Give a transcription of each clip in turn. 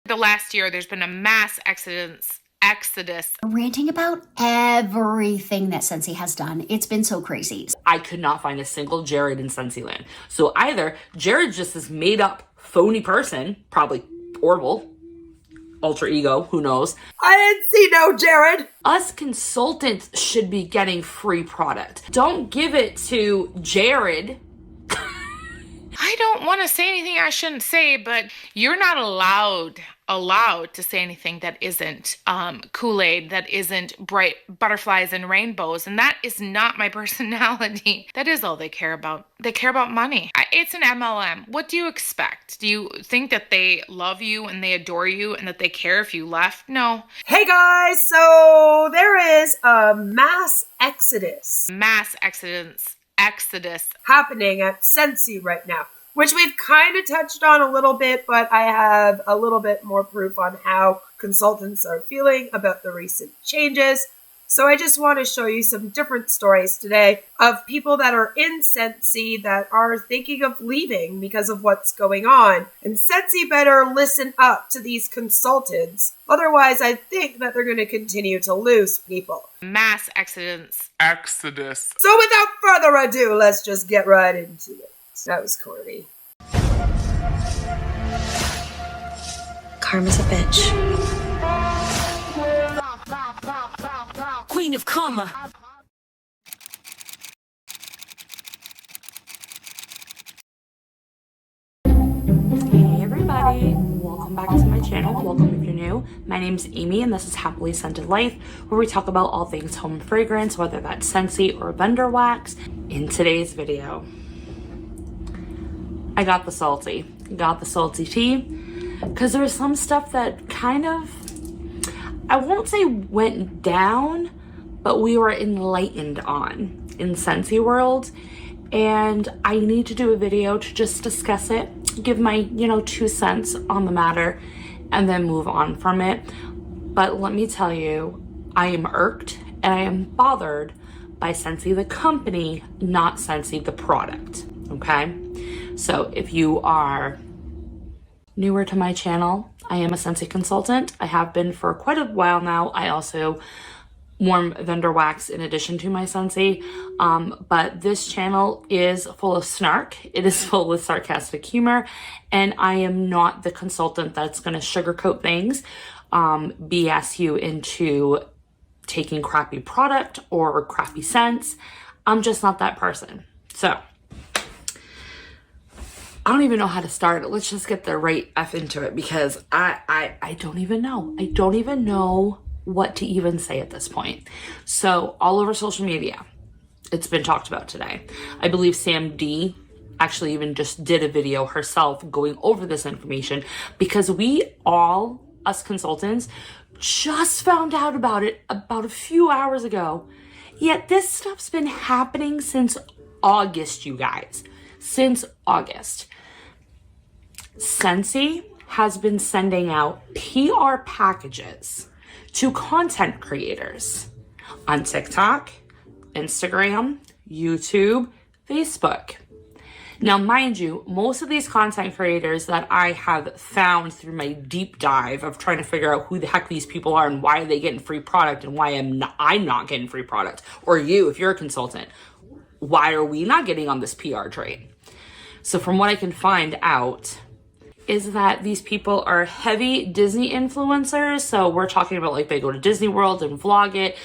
The last year, there's been a mass exodus. Ranting about everything that Scentsy has done. It's been so crazy. I could not find a single Jared in Scentsy land. So either Jared's just this made up phony person, probably Orville, alter ego, who knows. I didn't see no Jared. Us consultants should be getting free product. Don't give it to Jared. I don't want to say anything I shouldn't say, but you're not allowed to say anything that isn't Kool-Aid, that isn't bright butterflies and rainbows, and that is not my personality. That is all they care about. They care about money. It's an MLM. What do you expect? Do you think that they love you and they adore you and that they care if you left? No. Hey guys, so there is a mass exodus happening at Scentsy right now, which we've kind of touched on a little bit, but I have a little bit more proof on how consultants are feeling about the recent changes. So I just want to show you some different stories today of people that are in Scentsy that are thinking of leaving because of what's going on. And Scentsy better listen up to these consultants. Otherwise, I think that they're going to continue to lose people. Mass exodus. So without further ado, let's just get right into it. That was corny. Karma's a bitch. Queen of Karma. Hey everybody, welcome back to my channel. Welcome if you're new. My name's Amy and this is Happily Scented Life, where we talk about all things home fragrance, whether that's Scentsy or vendor wax. In today's video, I got the salty tea, because there was some stuff that kind of, I won't say went down, but we were enlightened on in Scentsy world, and I need to do a video to just discuss it, give my 2 cents on the matter, and then move on from it. But let me tell you, I am irked and I am bothered by Scentsy the company, not Scentsy the product. Okay, so if you are newer to my channel, I am a Scentsy consultant. I have been for quite a while now. I also warm vendor wax in addition to my Scentsy, but this channel is full of snark. It is full with sarcastic humor, and I am not the consultant that's going to sugarcoat things, BS you into taking crappy product or crappy scents. I'm just not that person. So I don't even know how to start. Let's just get the right F into it, because I don't even know. I don't even know what to even say at this point. So all over social media, it's been talked about today. I believe Sam D actually even just did a video herself going over this information, because we all, us consultants, just found out about it about a few hours ago. Yet this stuff's been happening since August, you guys. Since August. Scentsy has been sending out PR packages to content creators on TikTok, Instagram, YouTube, Facebook. Now, mind you, most of these content creators that I have found through my deep dive of trying to figure out who the heck these people are and why are they getting free product and why I'm not getting free product, or you, if you're a consultant, why are we not getting on this PR train? So from what I can find out is that these people are heavy Disney influencers. So we're talking about like they go to Disney World and vlog it,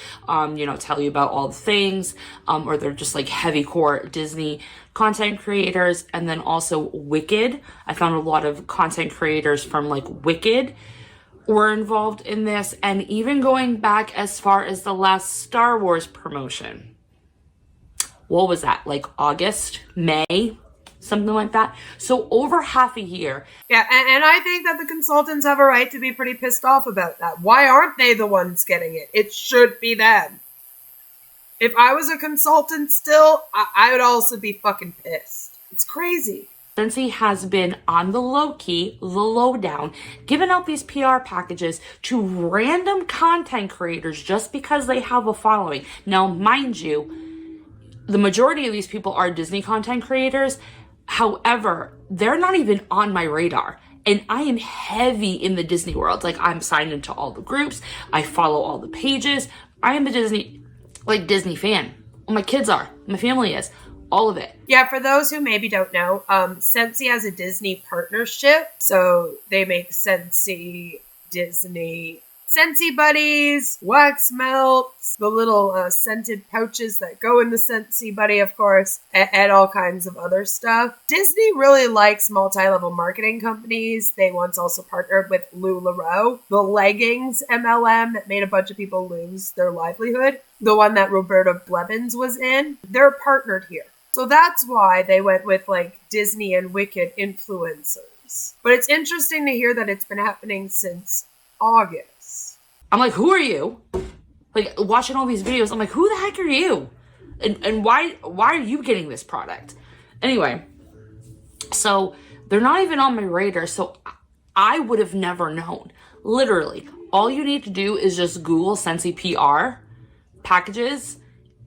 tell you about all the things, or they're just like heavy core Disney content creators. And then also Wicked. I found a lot of content creators from like Wicked were involved in this, and even going back as far as the last Star Wars promotion. What was that? Like August, May? Something like that. So over half a year. Yeah, and I think that the consultants have a right to be pretty pissed off about that. Why aren't they the ones getting it? It should be them. If I was a consultant still, I would also be fucking pissed. It's crazy. Scentsy has been on the low key, the lowdown, giving out these PR packages to random content creators just because they have a following. Now, mind you, the majority of these people are Disney content creators. However, they're not even on my radar. And I am heavy in the Disney world. Like, I'm signed into all the groups. I follow all the pages. I am a Disney fan. My kids are. My family is. All of it. Yeah, for those who maybe don't know, Scentsy has a Disney partnership. So they make Scentsy Disney Scentsy Buddies, wax melts, the little scented pouches that go in the Scentsy Buddy, of course, and all kinds of other stuff. Disney really likes multi-level marketing companies. They once also partnered with LuLaRoe, the leggings MLM that made a bunch of people lose their livelihood. The one that Roberta Blevins was in. They're partnered here. So that's why they went with like Disney and Wicked influencers. But it's interesting to hear that it's been happening since August. I'm like, who are you? Like, watching all these videos, I'm like, who the heck are you? And why are you getting this product? Anyway, so they're not even on my radar, so I would have never known. Literally, all you need to do is just Google Scentsy PR packages,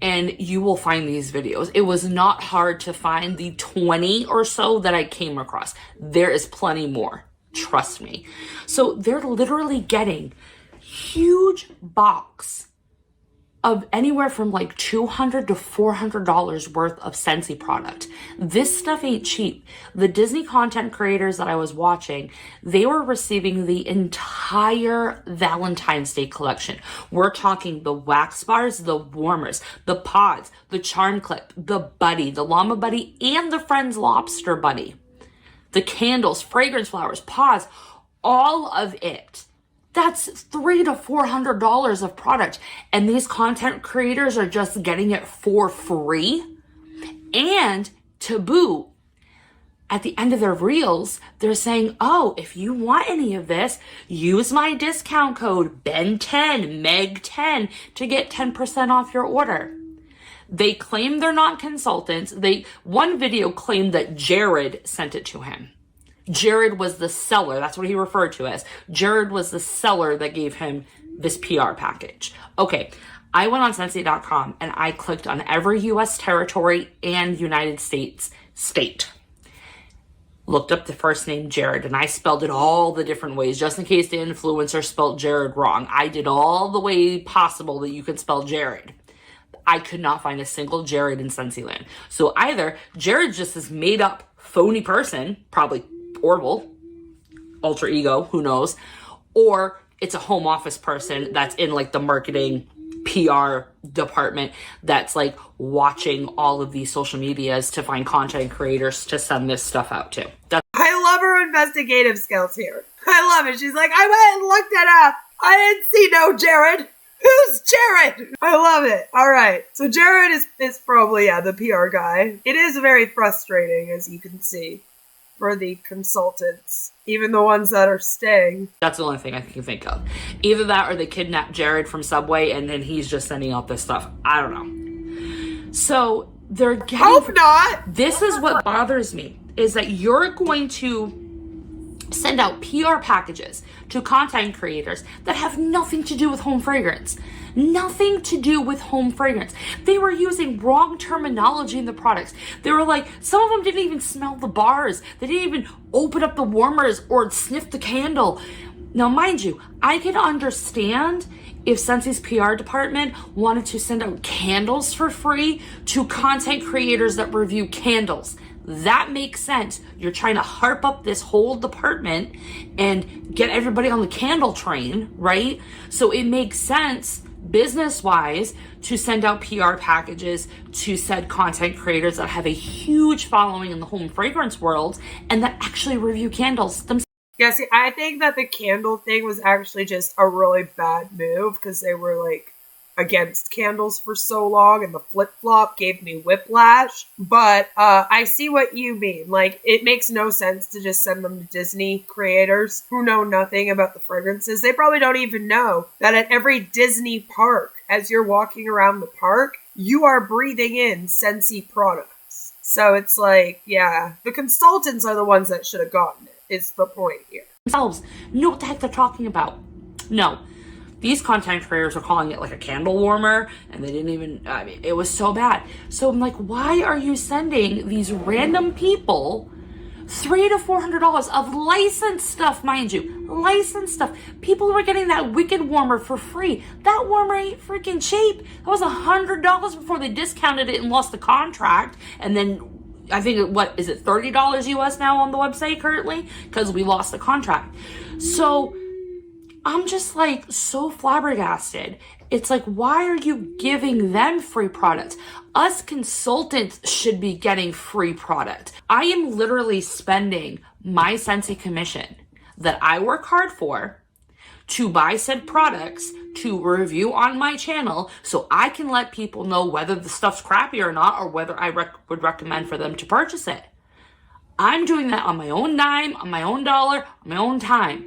and you will find these videos. It was not hard to find the 20 or so that I came across. There is plenty more. Trust me. So they're literally getting huge box of anywhere from like $200 to $400 worth of Scentsy product. This stuff ain't cheap. The Disney content creators that I was watching, they were receiving the entire Valentine's Day collection. We're talking the wax bars, the warmers, the pods, the charm clip, the buddy, the llama buddy, and the Friends Lobster buddy. The candles, fragrance flowers, pods, all of it. That's $300 to $400 of product. And these content creators are just getting it for free. And to boot, at the end of their reels, they're saying, oh, if you want any of this, use my discount code BEN10, MEG10 to get 10% off your order. They claim they're not consultants. One video claimed that Jared sent it to him. Jared was the seller. That's what he referred to as. Jared was the seller that gave him this PR package. Okay, I went on Scentsy.com and I clicked on every U.S. territory and United States state. Looked up the first name Jared, and I spelled it all the different ways, just in case the influencer spelled Jared wrong. I did all the way possible that you could spell Jared. I could not find a single Jared in Scentsy-land. So either Jared's just this made up phony person, probably Orville, alter ego, who knows, or it's a home office person that's in like the marketing PR department that's like watching all of these social medias to find content creators to send this stuff out to. I love her investigative skills here. I love it. She's like, I went and looked it up. I didn't see no Jared. Who's Jared? I love it. All right. So Jared is probably, the PR guy. It is very frustrating, as you can see, for the consultants, even the ones that are staying. That's the only thing I can think of. Either that or they kidnapped Jared from Subway and then he's just sending out this stuff. I don't know. So they're getting... Hope not! This is what bothers me, is that you're going to send out PR packages to content creators that have nothing to do with home fragrance. Nothing to do with home fragrance. They were using wrong terminology in the products. They were like, some of them didn't even smell the bars. They didn't even open up the warmers or sniff the candle. Now, mind you, I can understand if Scentsy's PR department wanted to send out candles for free to content creators that review candles. That makes sense. You're trying to harp up this whole department and get everybody on the candle train, right? So it makes sense business-wise to send out PR packages to said content creators that have a huge following in the home fragrance world and that actually review candles themselves. Yeah, see, I think that the candle thing was actually just a really bad move because they were like against candles for so long and the flip-flop gave me whiplash. But I see what you mean. Like, it makes no sense to just send them to Disney creators who know nothing about the fragrances. They probably don't even know that at every Disney park, as you're walking around the park, you are breathing in Scentsy products. So it's like, yeah, the consultants are the ones that should have gotten it, is the point here. Themselves know what the heck they're talking about. No. These content creators are calling it like a candle warmer, and they didn't even, it was so bad. So I'm like, why are you sending these random people $300 to $400 of licensed stuff, mind you. Licensed stuff. People were getting that wicked warmer for free. That warmer ain't freaking cheap. That was $100 before they discounted it and lost the contract. And then I think, what is it, $30 US now on the website currently? Because we lost the contract. So I'm just like so flabbergasted. It's like, why are you giving them free products? Us consultants should be getting free product. I am literally spending my Scentsy commission that I work hard for to buy said products to review on my channel so I can let people know whether the stuff's crappy or not, or whether I would recommend for them to purchase it. I'm doing that on my own dime, on my own dollar, on my own time.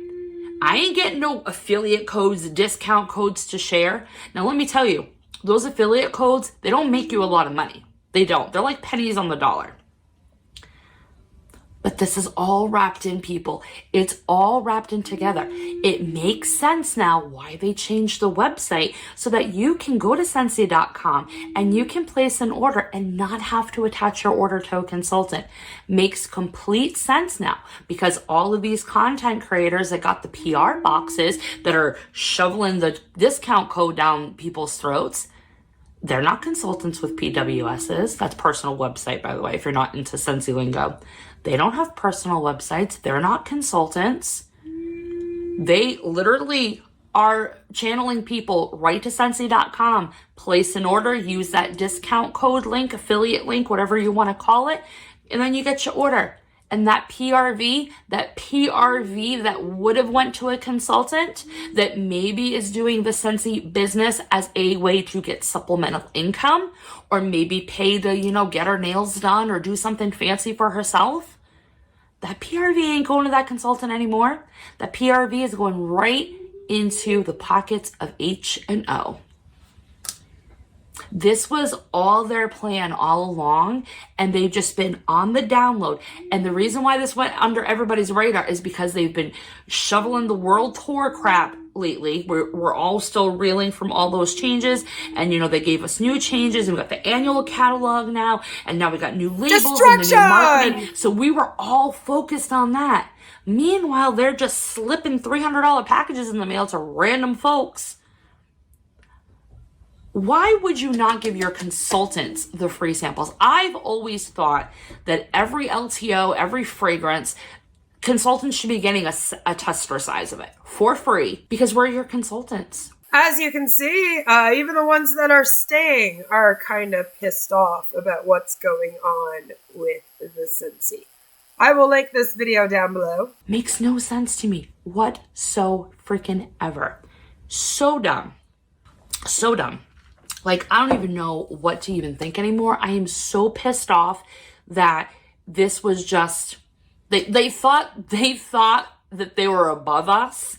I ain't getting no affiliate codes, discount codes to share. Now, let me tell you, those affiliate codes, they don't make you a lot of money. They don't. They're like pennies on the dollar. But this is all wrapped in, people. It's all wrapped in together. It makes sense now why they changed the website so that you can go to Scentsy.com and you can place an order and not have to attach your order to a consultant. Makes complete sense now, because all of these content creators that got the PR boxes that are shoveling the discount code down people's throats, they're not consultants with PWSs. That's personal website, by the way, if you're not into Scentsy lingo. They don't have personal websites. They're not consultants. They literally are channeling people right to Scentsy.com. Place an order, use that discount code link, affiliate link, whatever you want to call it, and then you get your order. And that PRV that would have went to a consultant that maybe is doing the Scentsy business as a way to get supplemental income, or maybe pay to, get her nails done or do something fancy for herself. That PRV ain't going to that consultant anymore. That PRV is going right into the pockets of H&O. This was all their plan all along, and they've just been on the download. And the reason why this went under everybody's radar is because they've been shoveling the world tour crap lately. We're all still reeling from all those changes, and they gave us new changes, and we got the annual catalog now, and now we got new labels and the new marketing. So we were all focused on that. Meanwhile, they're just slipping $300 packages in the mail to random folks. Why would you not give your consultants the free samples? I've always thought that every LTO, every fragrance, consultants should be getting a tester size of it for free, because we're your consultants. As you can see, even the ones that are staying are kind of pissed off about what's going on with the Scentsy. I will link this video down below. Makes no sense to me. What so freaking ever. So dumb. So dumb. Like, I don't even know what to even think anymore. I am so pissed off that this was just, they thought that they were above us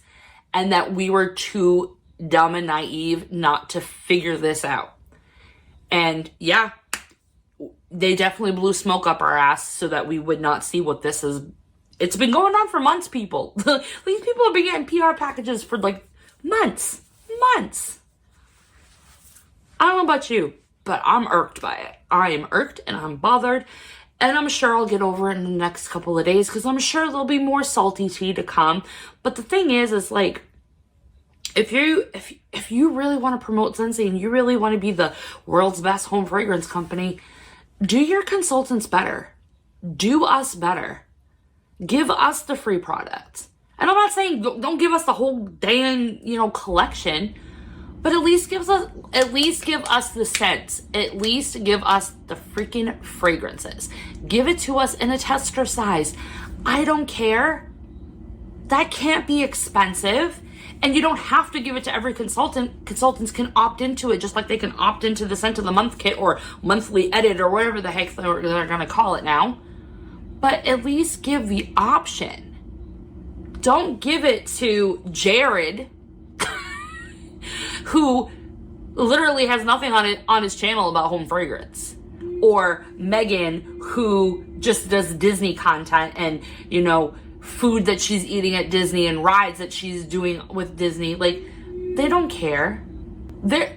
and that we were too dumb and naive not to figure this out. And yeah, they definitely blew smoke up our ass so that we would not see what this is. It's been going on for months, people. These people have been getting PR packages for like months. I don't know about you, but I'm irked by it. I am irked and I'm bothered, and I'm sure I'll get over it in the next couple of days, because I'm sure there'll be more salty tea to come. But the thing is like, if you really want to promote Scentsy and you really want to be the world's best home fragrance company, do your consultants better. Do us better. Give us the free product. And I'm not saying don't give us the whole dang, collection. But at least give us the scents. At least give us the freaking fragrances. Give it to us in a tester size. I don't care. That can't be expensive. And you don't have to give it to every consultant. Consultants can opt into it, just like they can opt into the Scent of the Month kit or monthly edit or whatever the heck they're going to call it now. But at least give the option. Don't give it to Jared, who literally has nothing on his channel about home fragrance, or Megan, who just does Disney content and food that she's eating at Disney and rides that she's doing with Disney. Like, they don't care.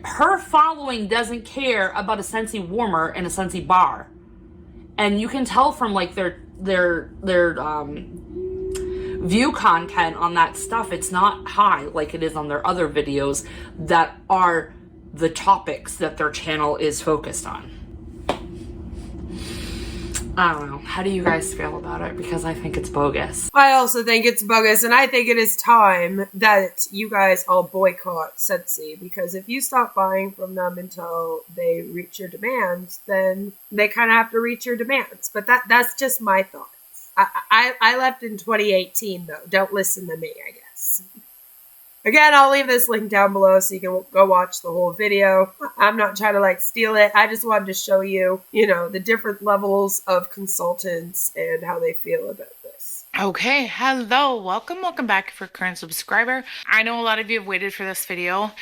Her following doesn't care about a Scentsy warmer and a Scentsy bar, and you can tell from like their view content on that stuff, it's not high like it is on their other videos that are the topics that their channel is focused on. I don't know. How do you guys feel about it? Because I think it's bogus. I also think it's bogus, and I think it is time that you guys all boycott Scentsy, because if you stop buying from them until they reach your demands, then they kind of have to reach your demands. But that's just my thoughts. I left in 2018, though. Don't listen to me, I guess. Again, I'll leave this link down below so you can go watch the whole video. I'm not trying to steal it. I just wanted to show you, the different levels of consultants and how they feel about this. Okay, hello, welcome back for current subscriber. I know a lot of you have waited for this video,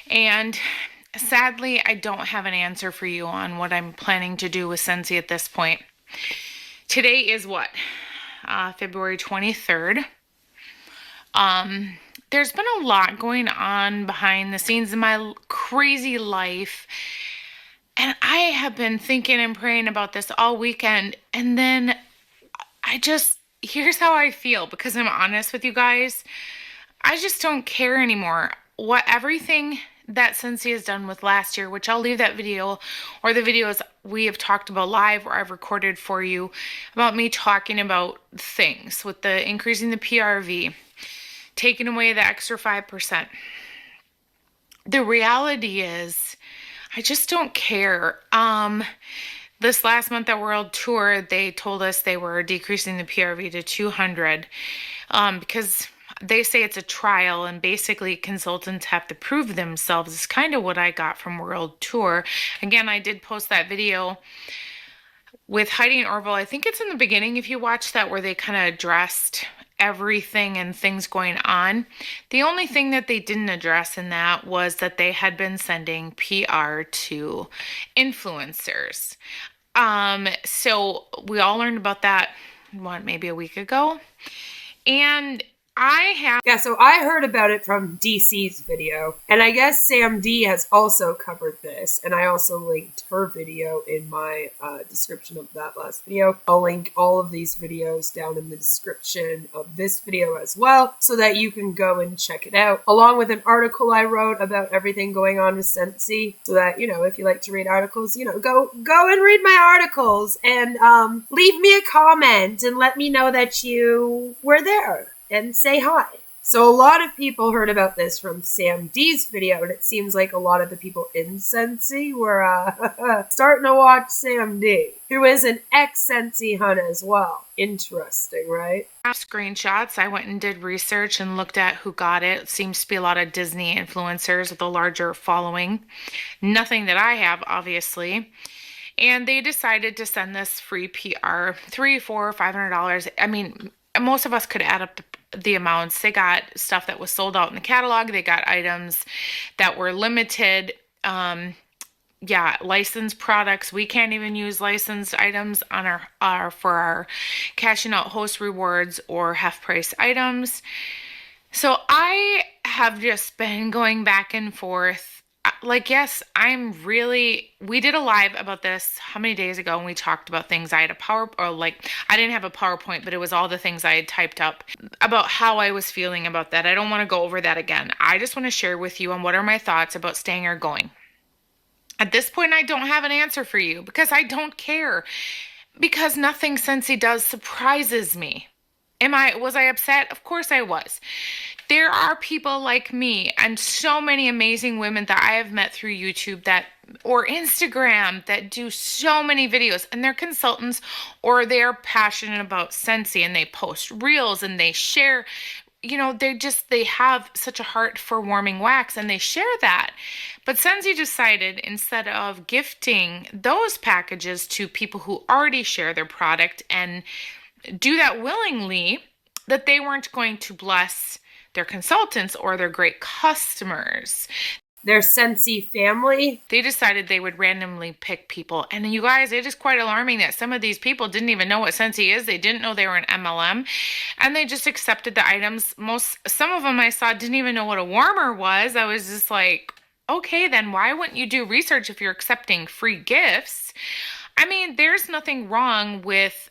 and sadly, I don't have an answer for you on what I'm planning to do with Scentsy at this point. Today is what? February 23rd. There's been a lot going on behind the scenes in my crazy life, and I have been thinking and praying about this all weekend, and then here's how I feel, because I'm honest with you guys. I just don't care anymore everything that Scentsy has done with last year, which I'll leave that video, or the videos we have talked about live or I've recorded for you about me talking about things with the increasing the PRV, taking away the extra 5%. The reality is, I just don't care. This last month at World Tour, they told us they were decreasing the PRV to 200 because they say it's a trial, and basically consultants have to prove themselves. It's kind of what I got from World Tour. Again, I did post that video with Heidi and Orville. I think it's in the beginning, if you watch that, where they kind of addressed everything and things going on. The only thing that they didn't address in that was that they had been sending PR to influencers. So we all learned about that, maybe a week ago. And So I heard about it from DC's video, and I guess Sam D has also covered this, and I also linked her video in my description of that last video. I'll link all of these videos down in the description of this video as well, so that you can go and check it out, along with an article I wrote about everything going on with Scentsy, so that, if you like to read articles, go and read my articles, and leave me a comment and let me know that you were there. And say hi. So a lot of people heard about this from Sam D's video, and it seems like a lot of the people in Scentsy were starting to watch Sam D, who is an ex-Scentsy hun as well. Interesting, right? Screenshots. I went and did research and looked at who got it. It seems to be a lot of Disney influencers with a larger following. Nothing that I have, obviously. And they decided to send this free PR, $300, $400, $500. I mean, most of us could add up the amounts. They got stuff that was sold out in the catalog. They got items that were limited. Licensed products. We can't even use licensed items on for our cashing out host rewards or half price items. So I have just been going back and forth. Yes, we did a live about this how many days ago, and we talked about things. I had I didn't have a PowerPoint, but it was all the things I had typed up about how I was feeling about that. I don't want to go over that again. I just want to share with you on what are my thoughts about staying or going. At this point, I don't have an answer for you because I don't care, because nothing Scentsy does surprises me. Was I upset? Of course I was. There are people like me and so many amazing women that I have met through YouTube or Instagram that do so many videos, and they're consultants or they're passionate about Scentsy, and they post reels and they share, they have such a heart for warming wax, and they share that. But Scentsy decided, instead of gifting those packages to people who already share their product and do that willingly, that they weren't going to bless their consultants or their great customers. Their Scentsy family. They decided they would randomly pick people. And you guys, it is quite alarming that some of these people didn't even know what Scentsy is. They didn't know they were an MLM. And they just accepted the items. Some of them I saw didn't even know what a warmer was. I was just like, okay, then why wouldn't you do research if you're accepting free gifts? I mean, there's nothing wrong with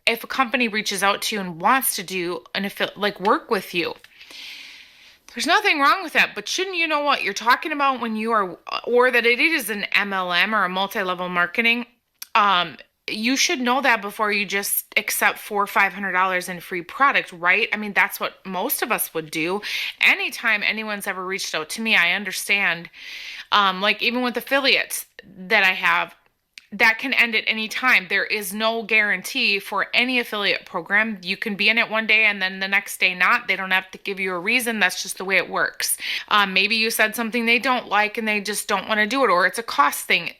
if a company reaches out to you and wants to do an affiliate, like work with you, there's nothing wrong with that. But shouldn't you know what you're talking about when you are, or that it is an MLM or a multi-level marketing? You should know that before you just accept $400 or $500 in free product, right? I mean, that's what most of us would do. Anytime anyone's ever reached out to me, I understand. Like even with affiliates that I have, that can end at any time. There is no guarantee for any affiliate program. You can be in it one day and then the next day not. They don't have to give you a reason. That's just the way it works. Maybe you said something they don't like and they just don't want to do it, or it's a cost thing.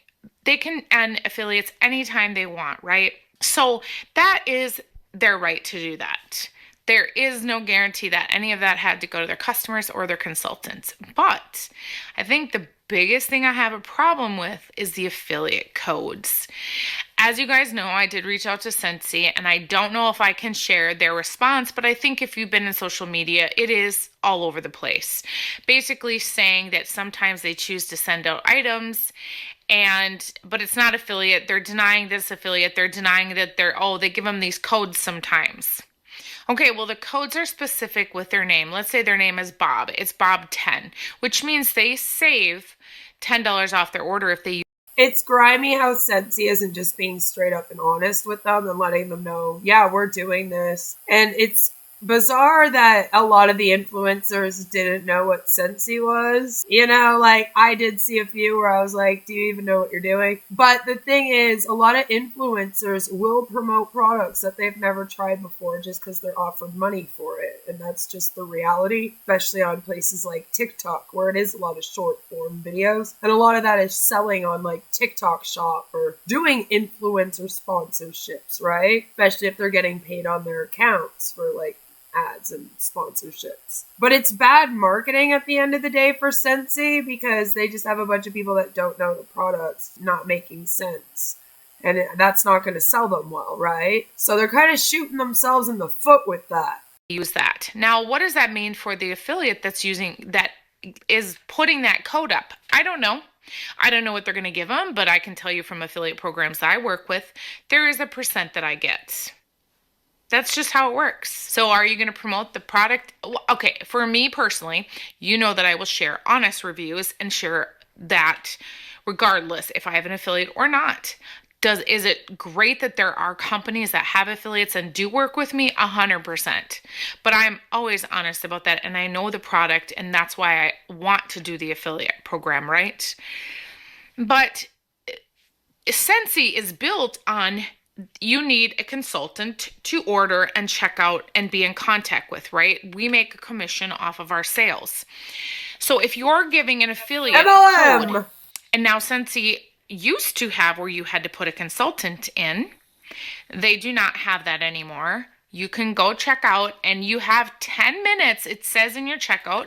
They can end affiliates anytime they want, right? So that is their right to do that. There is no guarantee that any of that had to go to their customers or their consultants. But I think the biggest thing I have a problem with is the affiliate codes. As you guys know, I did reach out to Scentsy, and I don't know if I can share their response, but I think if you've been in social media, it is all over the place. Basically saying that sometimes they choose to send out items but it's not affiliate. They're denying this affiliate. They're denying that they give them these codes sometimes. Okay, well, the codes are specific with their name. Let's say their name is Bob. It's Bob 10, which means they save $10 off their order if they use. It's grimy how Scentsy isn't just being straight up and honest with them and letting them know, yeah, we're doing this. And it's bizarre that a lot of the influencers didn't know what Scentsy was. You know, like I did see a few where I was like, do you even know what you're doing? But the thing is, a lot of influencers will promote products that they've never tried before just because they're offered money for it. And that's just the reality, especially on places like TikTok, where it is a lot of short form videos. And a lot of that is selling on like TikTok shop or doing influencer sponsorships, right? Especially if they're getting paid on their accounts for like ads and sponsorships. But it's bad marketing at the end of the day for Scentsy because they just have a bunch of people that don't know the products not making sense. And that's not going to sell them well, right? So they're kind of shooting themselves in the foot with that. Use that. Now, what does that mean for the affiliate that is putting that code up? I don't know. I don't know what they're going to give them, but I can tell you from affiliate programs that I work with, there is a percent that I get. That's just how it works. So are you going to promote the product? Okay, for me personally, you know that I will share honest reviews and share that regardless if I have an affiliate or not. Is it great that there are companies that have affiliates and do work with me? 100%. But I'm always honest about that, and I know the product, and that's why I want to do the affiliate program, right? But Scentsy is built on you need a consultant to order and check out and be in contact with, right? We make a commission off of our sales. So if you're giving an affiliate code, and now Scentsy used to have where you had to put a consultant in, they do not have that anymore. You can go check out and you have 10 minutes. It says in your checkout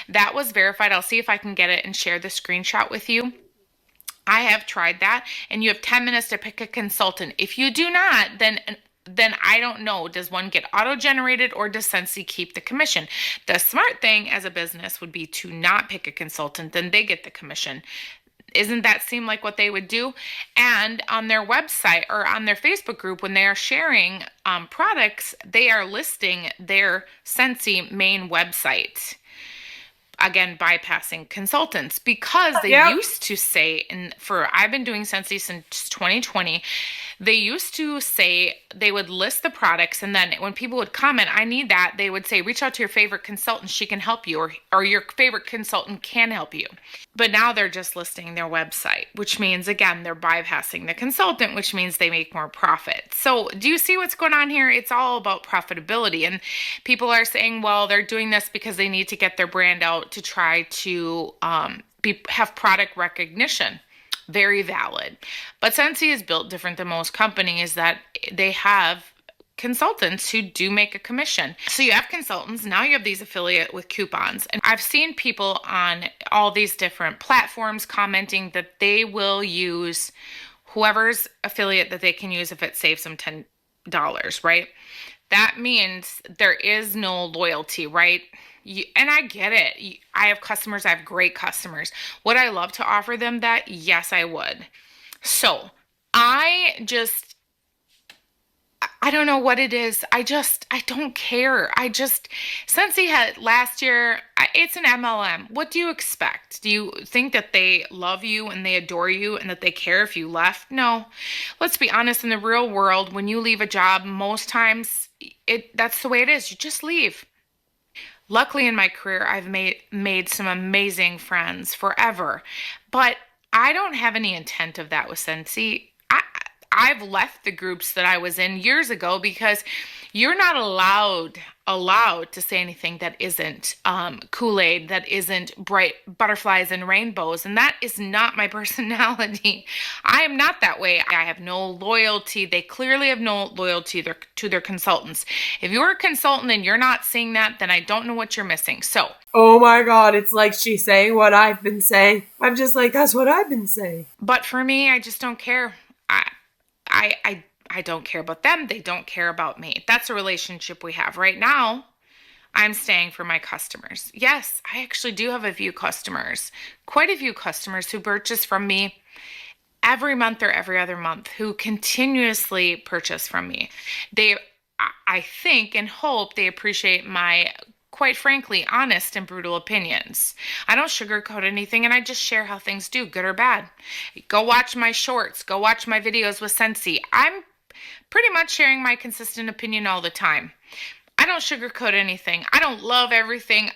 that was verified. I'll see if I can get it and share the screenshot with you. I have tried that, and you have 10 minutes to pick a consultant. If you do not, then I don't know. Does one get auto-generated or does Scentsy keep the commission? The smart thing as a business would be to not pick a consultant, then they get the commission. Isn't that seem like what they would do? And on their website or on their Facebook group, when they are sharing products, they are listing their Scentsy main website. Again, bypassing consultants because they used to say, I've been doing Scentsy since 2020. They used to say they would list the products, and then when people would comment, I need that, they would say, reach out to your favorite consultant. She can help you, or your favorite consultant can help you. But now they're just listing their website, which means, again, they're bypassing the consultant, which means they make more profit. So do you see what's going on here? It's all about profitability. And people are saying, well, they're doing this because they need to get their brand out to try to have product recognition. Very valid. But Scentsy is built different than most companies, that they have consultants who do make a commission. So you have consultants, now you have these affiliate with coupons. And I've seen people on all these different platforms commenting that they will use whoever's affiliate that they can use if it saves them $10, right? That means there is no loyalty, right? And I get it. I have customers. I have great customers. Would I love to offer them that? Yes, I would. So I just I don't know what it is. I don't care. Scentsy had last year, it's an MLM. What do you expect? Do you think that they love you and they adore you and that they care if you left? No. Let's be honest, in the real world, when you leave a job, most times that's the way it is. You just leave. Luckily in my career, I've made some amazing friends forever, but I don't have any intent of that with Scentsy. I've left the groups that I was in years ago because you're not allowed to say anything that isn't Kool-Aid, that isn't bright butterflies and rainbows, and that is not my personality. I am not that way. I have no loyalty. They clearly have no loyalty to their consultants. If you're a consultant and you're not seeing that, then I don't know what you're missing. So, oh my God, it's like she's saying what I've been saying. I'm just like, that's what I've been saying. but for me, I just don't care. I don't care about them. They don't care about me. That's a relationship we have right now. I'm staying for my customers. Yes, I actually do have a few customers, quite a few customers who purchase from me every month or every other month, who continuously purchase from me. I think and hope they appreciate my, quite frankly, honest and brutal opinions. I don't sugarcoat anything, and I just share how things do, good or bad. Go watch my shorts. Go watch my videos with Scentsy. I'm pretty much sharing my consistent opinion all the time. I don't sugarcoat anything. I don't love everything.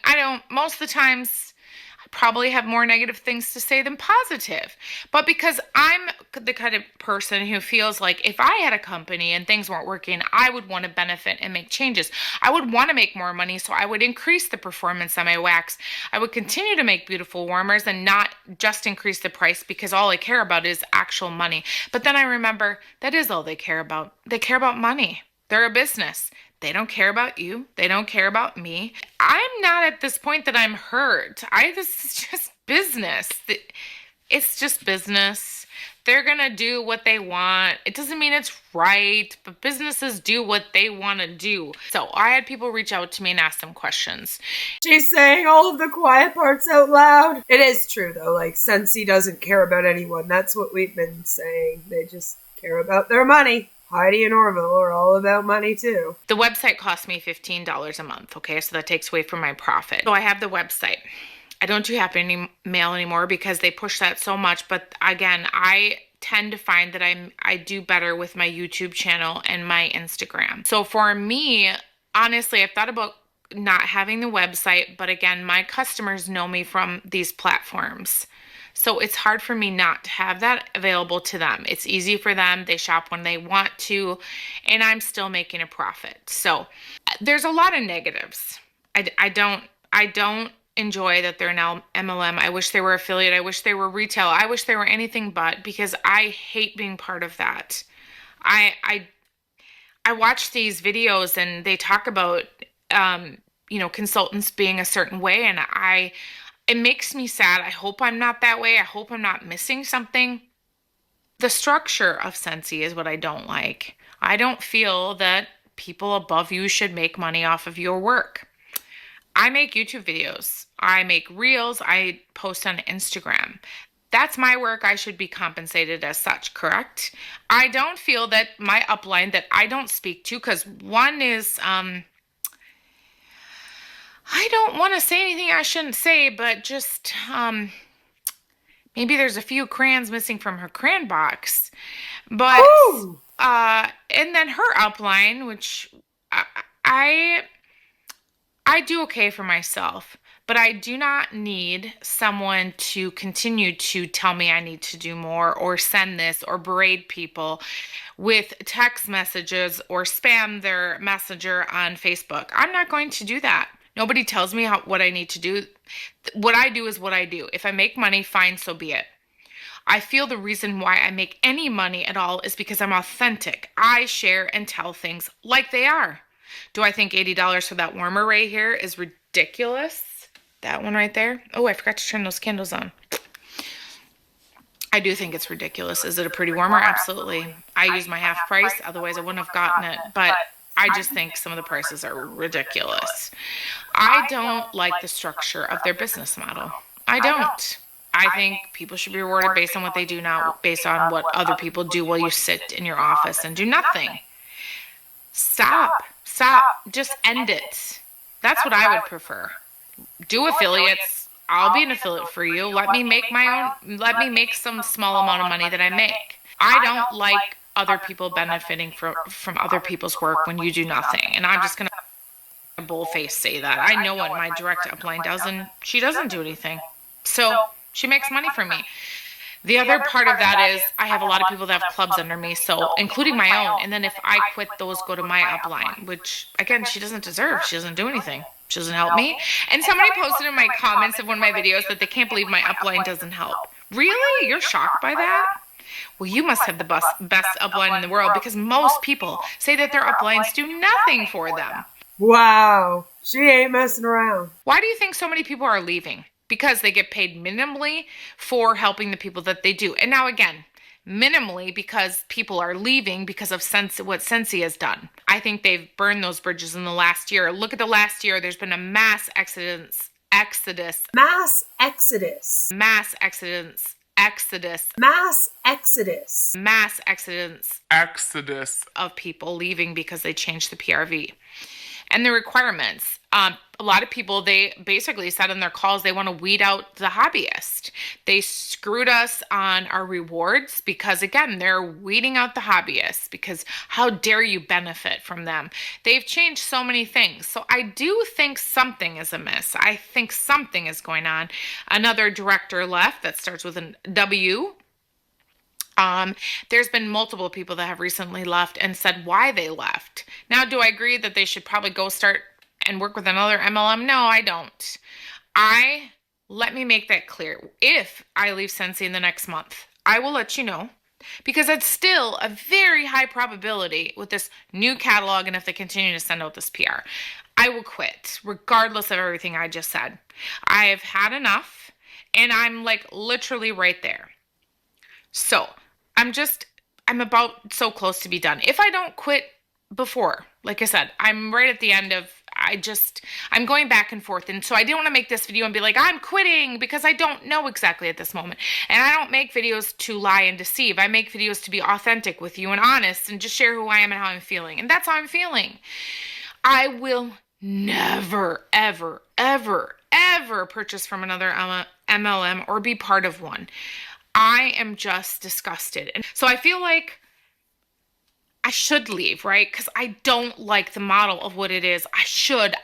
Most of the times, I probably have more negative things to say than positive. But because I'm the kind of person who feels like if I had a company and things weren't working, I would want to benefit and make changes. I would want to make more money, so I would increase the performance on my wax. I would continue to make beautiful warmers and not just increase the price because all I care about is actual money. But then I remember that is all they care about. They care about money. They're a business. They don't care about you. They don't care about me. I'm not at this point that I'm hurt. This is just business. It's just business. They're going to do what they want. It doesn't mean it's right, but businesses do what they want to do. So I had people reach out to me and ask them questions. She's saying all of the quiet parts out loud. It is true, though. Like, Scentsy doesn't care about anyone. That's what we've been saying. They just care about their money. Heidi and Orville are all about money, too. The website cost me $15 a month, okay? So that takes away from my profit. So I have the website. I don't do Happy Mail anymore because they push that so much. But again, I tend to find that I do better with my YouTube channel and my Instagram. So for me, honestly, I've thought about not having the website. But again, my customers know me from these platforms. So it's hard for me not to have that available to them. It's easy for them. They shop when they want to, and I'm still making a profit. So there's a lot of negatives. I don't enjoy that they're now MLM. I wish they were affiliate. I wish they were retail. I wish they were anything but, because I hate being part of that. I watch these videos and they talk about consultants being a certain way, and it makes me sad. I hope I'm not that way. I hope I'm not missing something. The structure of Scentsy is what I don't like. I don't feel that people above you should make money off of your work. I make YouTube videos. I make reels. I post on Instagram. That's my work. I should be compensated as such, correct? I don't feel that my upline that I don't speak to, because one is... I don't want to say anything I shouldn't say, but just maybe there's a few crayons missing from her crayon box. But and then her upline, which I do okay for myself, but I do not need someone to continue to tell me I need to do more or send this or berate people with text messages or spam their messenger on Facebook. I'm not going to do that. Nobody tells me what I need to do. What I do is what I do. If I make money, fine, so be it. I feel the reason why I make any money at all is because I'm authentic. I share and tell things like they are. Do I think $80 for that warmer right here is ridiculous? That one right there? Oh, I forgot to turn those candles on. I do think it's ridiculous. Is it a pretty warmer? Absolutely. I use my half price. Otherwise, I wouldn't have gotten it. But I just think some of the prices are ridiculous. I don't like the structure of their business model. I don't. I think people should be rewarded based on what they do, not based on what other people do while you sit in your office and do nothing. Stop. Just end it. That's what I would prefer. Do affiliates. I'll be an affiliate for you. Let me make some small amount of money that I make. I don't like other people benefiting from other people's work when you do nothing. And I'm just going to bullface say that. I know what my direct upline does, and she doesn't do anything. So she makes money from me. The other part of that is I have a lot of people that have clubs under me, so including my own. And then if I quit, those go to my upline, which again, she doesn't deserve. She doesn't do anything. She doesn't help me. And somebody posted in my comments of one of my videos that they can't believe my upline doesn't help. Really? You're shocked by that? Well, you must have the best upline in the world, because most people say that their uplines do nothing for them. Wow. She ain't messing around. Why do you think so many people are leaving? Because they get paid minimally for helping the people that they do. And now again, minimally because people are leaving because of what Scentsy has done. I think they've burned those bridges in the last year. Look at the last year. There's been a mass exodus of people leaving because they changed the PRV and the requirements. A lot of people, they basically said in their calls they want to weed out the hobbyist. They screwed us on our rewards because, again, they're weeding out the hobbyists because how dare you benefit from them? They've changed so many things. So I do think something is amiss. I think something is going on. Another director left that starts with a W. There's been multiple people that have recently left and said why they left. Now, do I agree that they should probably go start and work with another MLM? No, I don't. Let me make that clear. If I leave Scentsy in the next month, I will let you know, because it's still a very high probability with this new catalog, and if they continue to send out this PR, I will quit regardless of everything I just said. I have had enough, and I'm like literally right there. So I'm about so close to be done. If I don't quit before, like I said, I'm right at the end of, I'm going back and forth. And so I didn't want to make this video and be like, I'm quitting, because I don't know exactly at this moment. And I don't make videos to lie and deceive. I make videos to be authentic with you and honest and just share who I am and how I'm feeling. And that's how I'm feeling. I will never, ever, ever, ever purchase from another MLM or be part of one. I am just disgusted. And so I feel like I should leave, right? Because I don't like the model of what it is. I should.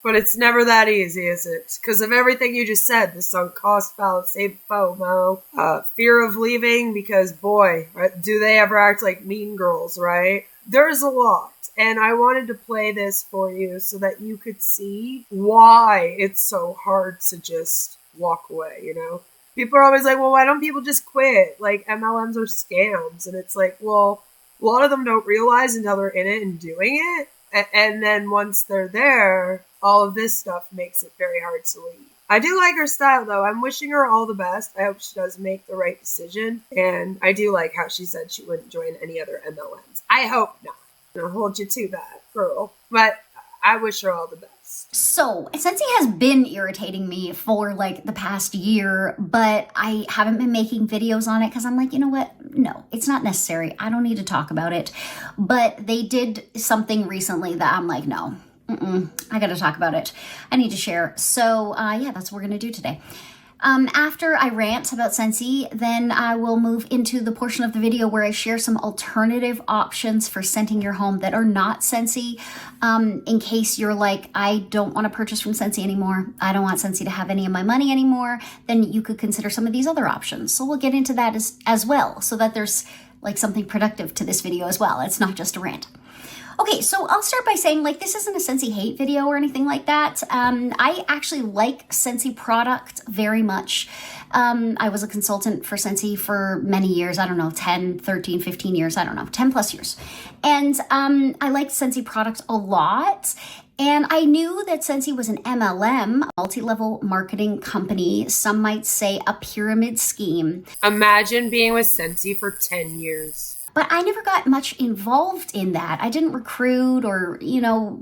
But it's never that easy, is it? Because of everything you just said, the sunk cost fallacy, FOMO, fear of leaving, because boy, right, do they ever act like mean girls, right? There's a lot. And I wanted to play this for you so that you could see why it's so hard to just walk away, you know? People are always like, well, why don't people just quit? Like, MLMs are scams. And it's like, well, a lot of them don't realize until they're in it and doing it. And then once they're there, all of this stuff makes it very hard to leave. I do like her style, though. I'm wishing her all the best. I hope she does make the right decision. And I do like how she said she wouldn't join any other MLMs. I hope not. I'll hold you to that, girl. But I wish her all the best. So, Scentsy has been irritating me for like the past year, but I haven't been making videos on it because I'm like, you know what? No, it's not necessary. I don't need to talk about it. But they did something recently that I'm like, no, I got to talk about it. I need to share. So, yeah, that's what we're going to do today. After I rant about Scentsy, then I will move into the portion of the video where I share some alternative options for scenting your home that are not Scentsy. In case you're like, I don't want to purchase from Scentsy anymore. I don't want Scentsy to have any of my money anymore. Then you could consider some of these other options. So we'll get into that as well, so that there's like something productive to this video as well. It's not just a rant. Okay, so I'll start by saying, like, this isn't a Scentsy hate video or anything like that. I actually like Scentsy product very much. I was a consultant for Scentsy for many years. I don't know, 10, 13, 15 years. I don't know, 10 plus years. And I liked Scentsy product a lot. And I knew that Scentsy was an MLM, multi-level marketing company. Some might say a pyramid scheme. Imagine being with Scentsy for 10 years. But I never got much involved in that. I didn't recruit or,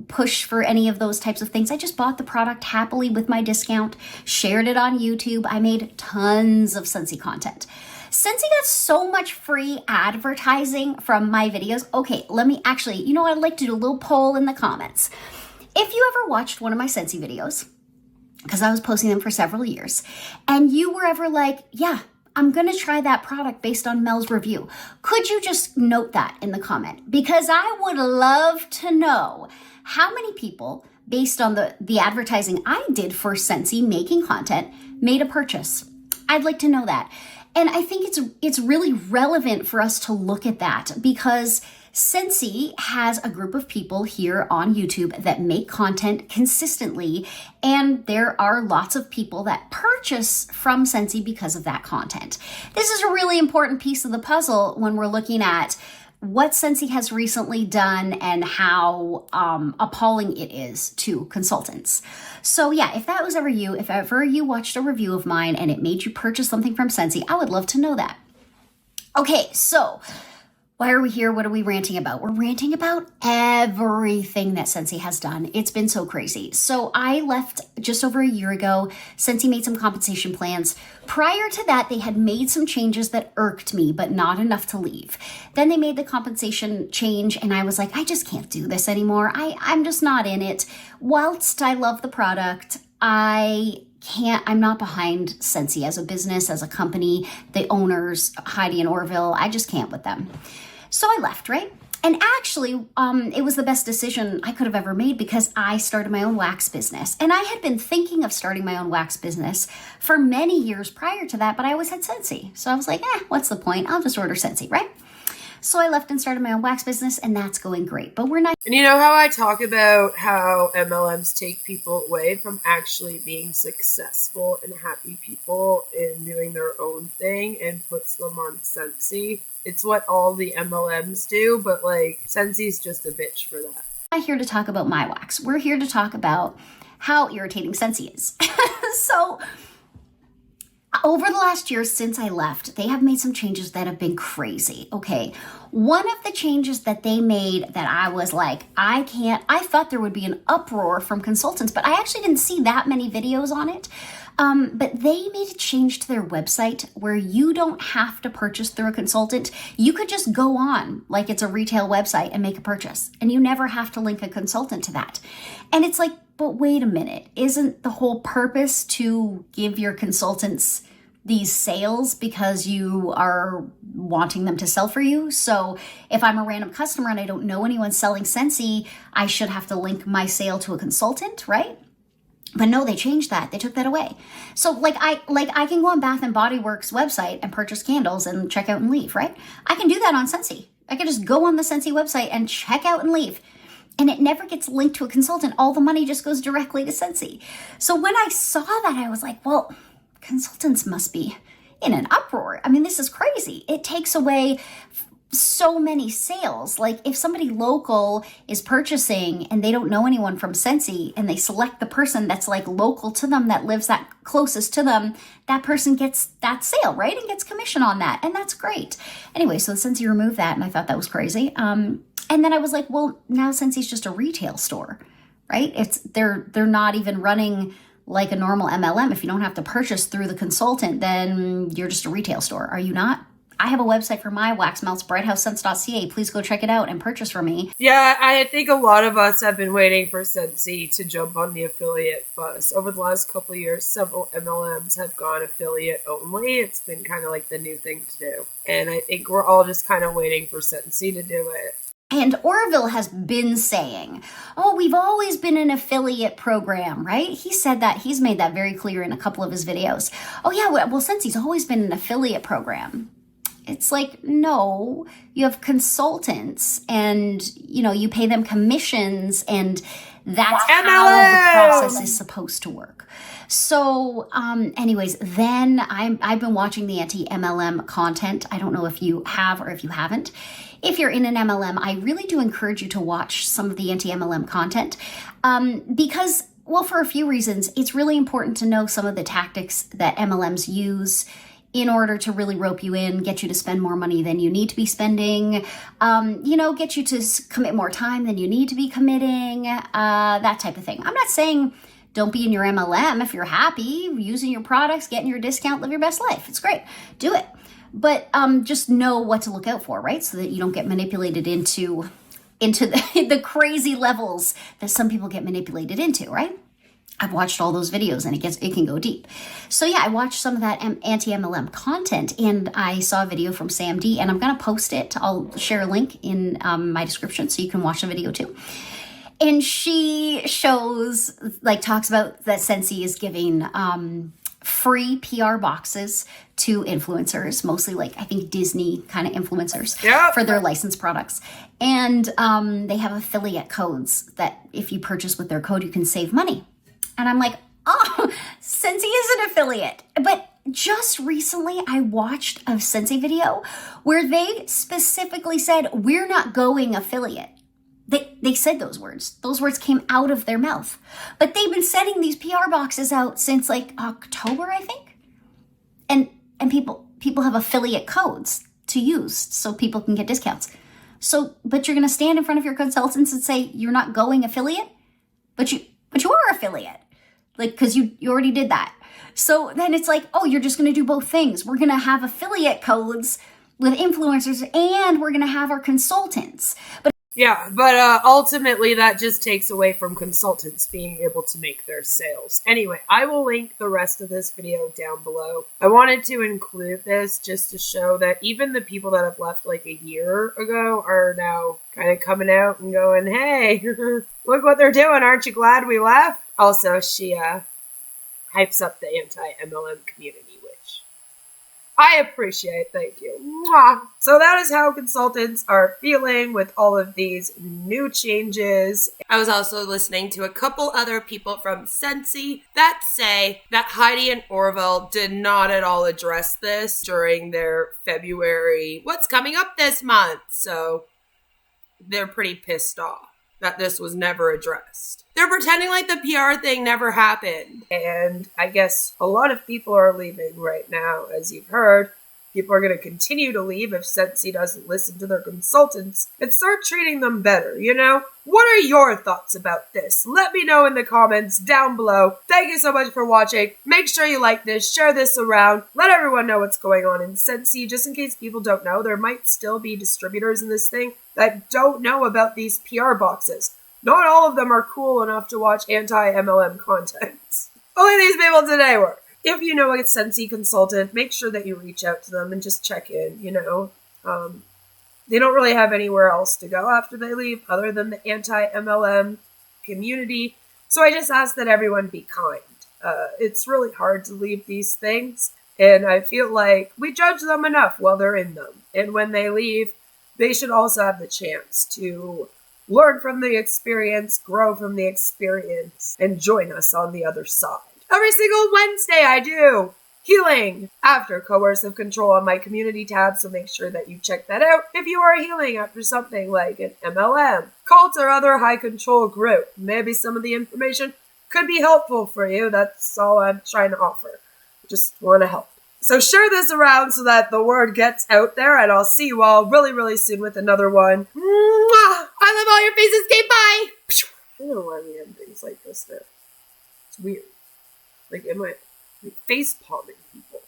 push for any of those types of things. I just bought the product happily with my discount, shared it on YouTube. I made tons of Scentsy content. Scentsy got so much free advertising from my videos. Okay, let me actually, I'd like to do a little poll in the comments. If you ever watched one of my Scentsy videos, because I was posting them for several years, and you were ever like, yeah, I'm going to try that product based on Mel's review, could you just note that in the comment? Because I would love to know how many people, based on the advertising I did for Scentsy making content, made a purchase. I'd like to know that. And I think it's really relevant for us to look at that, because Scentsy has a group of people here on YouTube that make content consistently, and there are lots of people that purchase from Scentsy because of that content. This is a really important piece of the puzzle when we're looking at what Scentsy has recently done and how appalling it is to consultants. So yeah, if that was ever you, if ever you watched a review of mine and it made you purchase something from Scentsy, I would love to know that. Okay, so why are we here? What are we ranting about? We're ranting about everything that Scentsy has done. It's been so crazy. So I left just over a year ago. Scentsy made some compensation plans. Prior to that, they had made some changes that irked me, but not enough to leave. Then they made the compensation change, and I was like, I just can't do this anymore. I'm just not in it. Whilst I love the product, I'm not behind Scentsy as a business, as a company, the owners, Heidi and Orville. I just can't with them. So I left, right? And actually, it was the best decision I could have ever made, because I started my own wax business. And I had been thinking of starting my own wax business for many years prior to that, but I always had Scentsy. So I was like, what's the point? I'll just order Scentsy, right? So I left and started my own wax business, and that's going great. But we're not. And you know how I talk about how MLMs take people away from actually being successful and happy people in doing their own thing and puts them on Scentsy? It's what all the MLMs do, but like Scentsy's just a bitch for that. We're not here to talk about my wax. We're here to talk about how irritating Scentsy is. So over the last year since I left, they have made some changes that have been crazy. Okay. One of the changes that they made that I was like, I thought there would be an uproar from consultants, but I actually didn't see that many videos on it. But they made a change to their website where you don't have to purchase through a consultant. You could just go on like it's a retail website and make a purchase, and you never have to link a consultant to that. And it's like, but wait a minute, isn't the whole purpose to give your consultants these sales because you are wanting them to sell for you? So if I'm a random customer and I don't know anyone selling Scentsy, I should have to link my sale to a consultant, right? But no, they changed that. They took that away. So I can go on Bath and Body Works website and purchase candles and check out and leave, right? I can do that on Scentsy. I can just go on the Scentsy website and check out and leave. And it never gets linked to a consultant. All the money just goes directly to Scentsy. So when I saw that, I was like, well, consultants must be in an uproar. I mean, this is crazy. It takes away so many sales. Like if somebody local is purchasing and they don't know anyone from Scentsy and they select the person that's like local to them, that lives that closest to them, that person gets that sale, right? And gets commission on that. And that's great. Anyway, so Scentsy removed that, and I thought that was crazy. And then I was like, well, now Scentsy's just a retail store, right? They're not even running like a normal MLM. If you don't have to purchase through the consultant, then you're just a retail store. Are you not? I have a website for my wax melts, brighthousescents.ca. Please go check it out and purchase from me. Yeah, I think a lot of us have been waiting for Scentsy to jump on the affiliate bus. Over the last couple of years, several MLMs have gone affiliate only. It's been kind of like the new thing to do. And I think we're all just kind of waiting for Scentsy to do it. And Orville has been saying, oh, we've always been an affiliate program, right? He said that. He's made that very clear in a couple of his videos. Oh, yeah, well, Scentsy's always been an affiliate program. It's like, no, you have consultants and, you pay them commissions, and that's how the process is supposed to work. So anyways, then I've been watching the anti-MLM content. I don't know if you have or if you haven't. If you're in an MLM, I really do encourage you to watch some of the anti-MLM content because, well, for a few reasons. It's really important to know some of the tactics that MLMs use in order to really rope you in, get you to spend more money than you need to be spending, get you to commit more time than you need to be committing, that type of thing. I'm not saying don't be in your MLM if you're happy, using your products, getting your discount, live your best life. It's great. Do it. But just know what to look out for, right? So that you don't get manipulated into the crazy levels that some people get manipulated into, right? I've watched all those videos and it can go deep. So yeah, I watched some of that anti-MLM content, and I saw a video from Sam D, and I'm going to post it. I'll share a link in my description so you can watch the video too. And she talks about that Scentsy is giving free PR boxes to influencers, mostly I think Disney kind of influencers, for their licensed products. And they have affiliate codes that if you purchase with their code, you can save money. And I'm like, oh, Scentsy is an affiliate. But just recently, I watched a Scentsy video where they specifically said, we're not going affiliate. They said those words. Those words came out of their mouth. But they've been sending these PR boxes out since October, I think. And people have affiliate codes to use so people can get discounts. But you're going to stand in front of your consultants and say you're not going affiliate, but you are affiliate. Because you already did that. So then it's oh, you're just going to do both things. We're going to have affiliate codes with influencers, and we're going to have our consultants. But ultimately that just takes away from consultants being able to make their sales. Anyway, I will link the rest of this video down below. I wanted to include this just to show that even the people that have left a year ago are now kind of coming out and going, hey, look what they're doing. Aren't you glad we left? Also, she hypes up the anti-MLM community, which I appreciate. Thank you. Mwah. So that is how consultants are feeling with all of these new changes. I was also listening to a couple other people from Scentsy that say that Heidi and Orville did not at all address this during their February, what's coming up this month. So they're pretty pissed off that this was never addressed. They're pretending like the PR thing never happened. And I guess a lot of people are leaving right now, as you've heard. People are going to continue to leave if Scentsy doesn't listen to their consultants and start treating them better, What are your thoughts about this? Let me know in the comments down below. Thank you so much for watching. Make sure you like this, share this around, let everyone know what's going on in Scentsy. Just in case people don't know, there might still be distributors in this thing that don't know about these PR boxes. Not all of them are cool enough to watch anti-MLM content. Only these people today were. If you know a Scentsy consultant, make sure that you reach out to them and just check in, They don't really have anywhere else to go after they leave other than the anti-MLM community. So I just ask that everyone be kind. It's really hard to leave these things. And I feel like we judge them enough while they're in them. And when they leave, they should also have the chance to learn from the experience, grow from the experience, and join us on the other side. Every single Wednesday I do healing after coercive control on my community tab, so make sure that you check that out if you are healing after something like an MLM, cult, or other high control group. Maybe some of the information could be helpful for you. That's all I'm trying to offer. Just want to help. So share this around so that the word gets out there, and I'll see you all really, really soon with another one. Mwah! I love all your faces. Okay, bye! I don't know why we have things like this there. It's weird. Am I face palming people?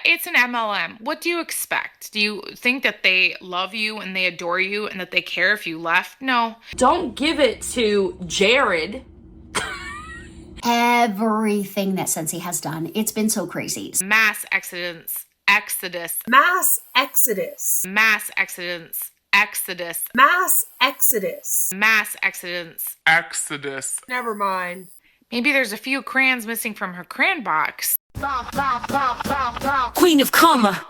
It's an MLM. What do you expect? Do you think that they love you and they adore you and that they care if you left? No. Don't give it to Jared. Everything that Scentsy has done, it's been so crazy. Mass exodus. Mass exodus. Mass exodus. Exodus. Mass exodus. Mass exodus. Exodus. Never mind. Maybe there's a few crayons missing from her crayon box. Queen of Karma.